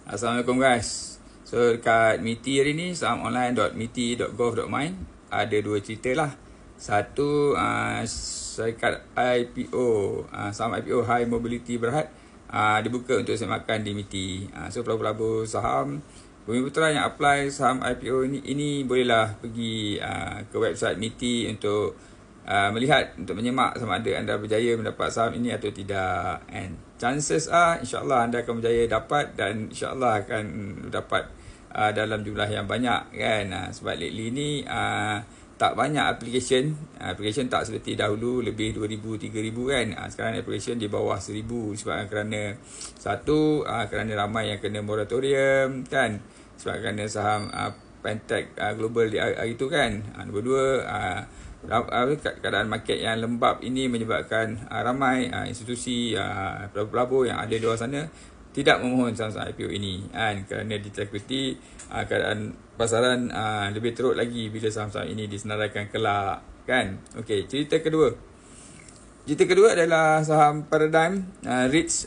Assalamualaikum guys. So dekat MITI hari ni, sahamonline.miti.gov.my, ada dua cerita lah. Satu, syarikat IPO, saham IPO High Mobility Berhad dibuka untuk semakan di MITI. So pelabur-pelabur saham Bumi Putra yang apply saham IPO ini bolehlah pergi ke website MITI untuk melihat, untuk menyemak sama ada anda berjaya mendapat saham ini atau tidak. And chances are insyaAllah anda akan berjaya dapat, dan insyaAllah akan dapat dalam jumlah yang banyak kan. Sebab lately ni tak banyak application tak seperti dahulu lebih 2,000, 3,000 kan. Sekarang application di bawah 1,000 sebab kerana satu, kerana ramai yang kena moratorium kan, sebab kerana saham Pentec Global di hari itu kan. Nombor dua, keadaan market yang lembab ini menyebabkan ramai institusi pelabur-pelabur yang ada di luar sana tidak memohon saham-saham IPO ini kan, kerana ditakuti keadaan pasaran lebih teruk lagi bila saham-saham ini disenaraikan kelak kan. Okey, cerita kedua adalah saham Paradigm REITs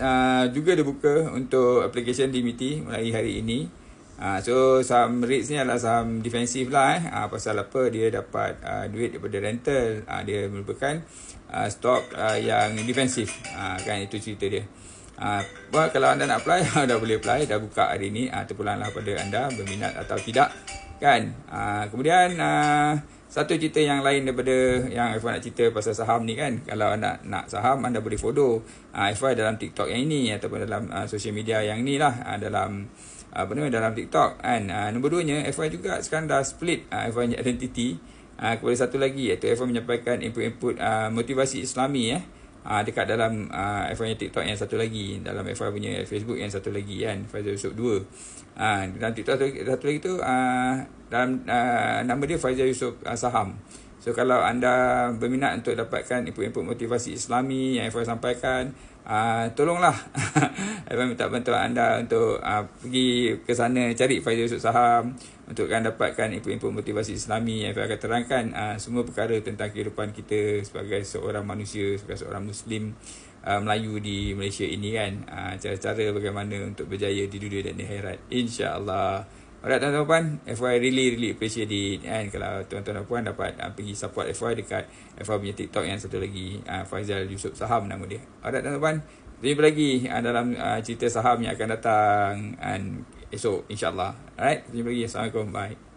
juga dibuka untuk application di MITI mulai hari ini. So saham REITs ni adalah saham defensif lah pasal apa? Dia dapat duit daripada rental. Dia merupakan stok yang defensif kan, itu cerita dia. Kalau anda nak apply dah boleh apply, dah buka hari ni, terpulanglah pada anda berminat atau tidak kan. Kemudian satu cerita yang lain daripada yang Irfan nak cerita pasal saham ni kan. Kalau anda nak saham, anda boleh follow Irfan dalam TikTok yang ini ataupun dalam social media yang ni lah, dalam dalam TikTok kan. Nombor 2-nya, F1 juga sekarang dah split F1 identity kepada satu lagi, iaitu F1 menyampaikan input-input motivasi Islami dekat dalam F1 TikTok yang satu lagi, dalam F1 punya Facebook yang satu lagi kan, Faizal Yusof 2. Dalam TikTok satu lagi tu dalam nama dia Faizal Yusof Saham. So kalau anda berminat untuk dapatkan input-input motivasi Islami yang F1 sampaikan, tolonglah F1 minta bantuan anda untuk pergi ke sana, cari Faizal Yusof Saham untuk dapatkan input-input motivasi Islami yang F1 akan terangkan semua perkara tentang kehidupan kita sebagai seorang manusia, sebagai seorang Muslim Melayu di Malaysia ini kan. Cara-cara bagaimana untuk berjaya di dunia dan di akhirat, insya-Allah. Alright tuan-tuan, FY really appreciate it kan, kalau tuan-tuan dan puan dapat pergi support FY dekat FY punya TikTok yang satu lagi, Faizal Yusof Saham nama dia. Alright tuan-tuan, jumpa lagi dalam cerita saham yang akan datang esok insyaAllah. Alright, jumpa lagi. Assalamualaikum, bye.